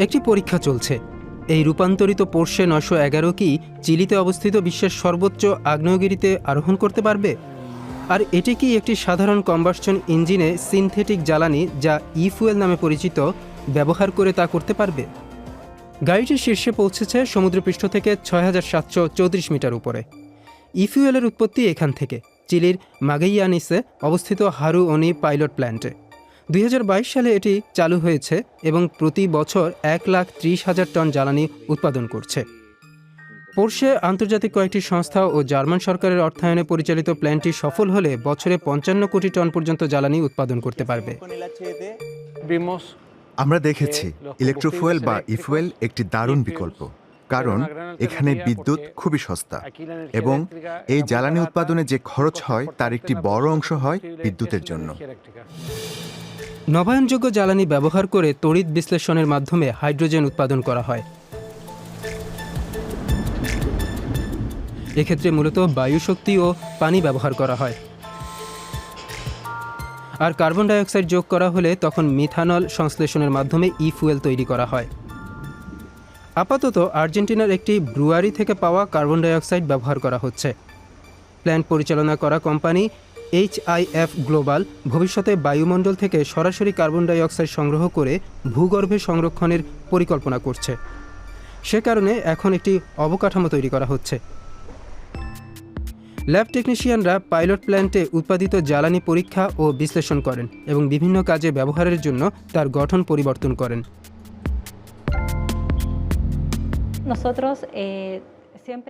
একটি পরীক্ষা চলছে। এই রূপান্তরিত পোর্শে 911 কি চিলিতে অবস্থিত বিশ্বের সর্বোচ্চ আগ্নেয়গিরিতে আরোহণ করতে পারবে? আর এটি কি একটি সাধারণ কম্বাসশন ইঞ্জিনে সিনথেটিক জ্বালানি, যা ই-ফুয়েল নামে পরিচিত, ব্যবহার করে তা করতে পারবে? গাড়িটির শীর্ষে পৌঁছেছে সমুদ্রপৃষ্ঠ থেকে 6734 মিটার উপরে। ই-ফুয়েলের উৎপত্তি এখান থেকে, চিলির মাগেইয়ানিসে অবস্থিত হারু ওনি পাইলট প্ল্যান্টে। 2022 সালে এটি চালু হয়েছে এবং প্রতি বছর 1,30,000 টন জ্বালানি উৎপাদন করছে। পোর্শে আন্তর্জাতিক কয়েকটি সংস্থা ও জার্মান সরকারের অর্থায়নে পরিচালিত প্ল্যান্টটি সফল হলে বছরে 55 কোটি টন পর্যন্ত জ্বালানি উৎপাদন করতে পারবে। আমরা দেখেছি ইলেকট্রোফুয়েল বা ইফুয়েল একটি দারুণ বিকল্প, কারণ এখানে বিদ্যুৎ খুবই সস্তা এবং এই জ্বালানি উৎপাদনে যে খরচ হয় তার একটি বড় অংশ হয় বিদ্যুতের জন্য। নবায়নযোগ্য জ্বালানি ব্যবহার করে তড়িৎ বিশ্লেষণের মাধ্যমে হাইড্রোজেন উৎপাদন করা হয়। এক্ষেত্রে মূলত বায়ু শক্তি ও পানি ব্যবহার করা হয়, আর কার্বন ডাইঅক্সাইড যোগ করা হলে তখন মিথানল সংশ্লেষণের মাধ্যমে ই-ফুয়েল তৈরি করা হয়। আপাতত আর্জেন্টিনার একটি ব্রুয়ারি থেকে পাওয়া কার্বন ডাইঅক্সাইড ব্যবহার করা হচ্ছে। প্ল্যান্ট পরিচালনা করা কোম্পানি HIF গ্লোবাল ভবিষ্যতে বায়ুমণ্ডল থেকে সরাসরি কার্বন ডাইঅক্সাইড সংগ্রহ করে ভূগর্ভে সংরক্ষণের পরিকল্পনা করছে। সে কারণে এখন একটি অবকাঠামো তৈরি করা হচ্ছে। ল্যাব টেকনিশিয়ানরা পাইলট প্ল্যান্টে উৎপাদিত জ্বালানি পরীক্ষা ও বিশ্লেষণ করেন এবং বিভিন্ন কাজে ব্যবহারের জন্য তার গঠন পরিবর্তন করেন।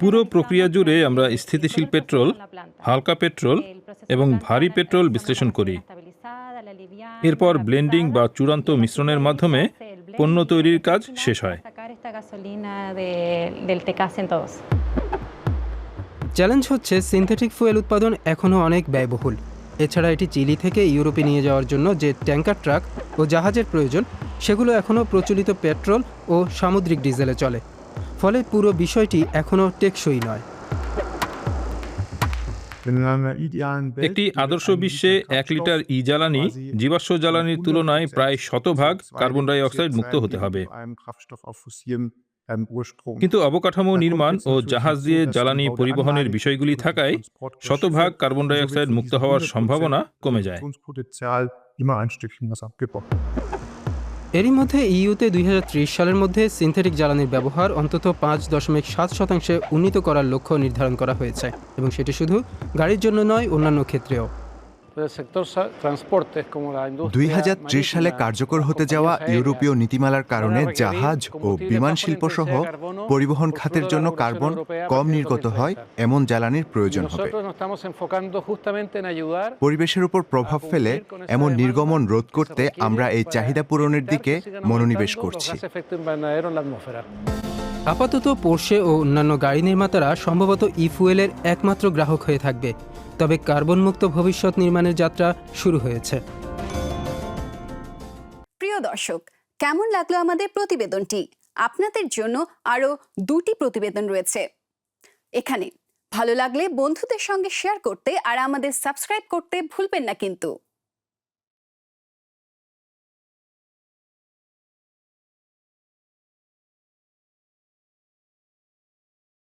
পুরো প্রক্রিয়া জুড়ে আমরা স্থিতিশীল পেট্রোল, হালকা পেট্রোল এবং ভারী পেট্রোল বিশ্লেষণ করি। এরপর ব্লেন্ডিং বা চূড়ান্ত মিশ্রণের মাধ্যমে পণ্য তৈরির কাজ শেষ হয়। চ্যালেঞ্জ হচ্ছে সিনথেটিক ফুয়েল উৎপাদন এখনও অনেক ব্যয়বহুল। এছাড়া এটি চিলি থেকে ইউরোপে নিয়ে যাওয়ার জন্য যে ট্যাঙ্কার ট্রাক ও জাহাজের প্রয়োজন, সেগুলো এখনও প্রচলিত পেট্রোল ও সামুদ্রিক ডিজেলে চলে। ফলে পুরো বিষয়টি এখনও টেকসই নয়। একটি আদর্শ বিশ্বে 1 লিটার ই জ্বালানি জীবাশ্ম জ্বালানির তুলনায় প্রায় 100 ভাগ কার্বন ডাই অক্সাইড মুক্ত হতে হবে। কিন্তু অবকাঠামো নির্মাণ ও জাহাজ দিয়ে জ্বালানি পরিবহনের বিষয়গুলি থাকায় 100 ভাগ কার্বন ডাই অক্সাইড মুক্ত হওয়ার সম্ভাবনা কমে যায়। এরই মধ্যে ইইউতে 2030 সালের মধ্যে সিনথেটিক জ্বালানির ব্যবহার অন্তত 5.7% উন্নীত করার লক্ষ্য নির্ধারণ করা হয়েছে, এবং সেটি শুধু গাড়ির জন্য নয়, অন্যান্য ক্ষেত্রেও। 2030 সালে কার্যকর হতে যাওয়া ইউরোপীয় নীতিমালার কারণে জাহাজ ও বিমান শিল্প সহ পরিবহন খাতের জন্য কার্বন কম নির্গত হয় এমন জ্বালানির প্রয়োজন হবে। পরিবেশের উপর প্রভাব ফেলে এমন নির্গমন রোধ করতে আমরা এই চাহিদা পূরণের দিকে মনোনিবেশ করছি। আপাতত পোর্শে ও অন্যান্য গাড়ি নির্মাতারা সম্ভবত ই-ফুয়েলের একমাত্র গ্রাহক হয়ে থাকবে, তবে কার্বনমুক্ত ভবিষ্যৎ নির্মাণের যাত্রা শুরু হয়েছে। প্রিয় দর্শক, কেমন লাগলো আমাদের প্রতিবেদনটি? আপনাদের জন্য আরও 2টি প্রতিবেদন রয়েছে এখানে। ভালো লাগলে বন্ধুদের সঙ্গে শেয়ার করতে আর আমাদের সাবস্ক্রাইব করতে ভুলবেন না কিন্তু।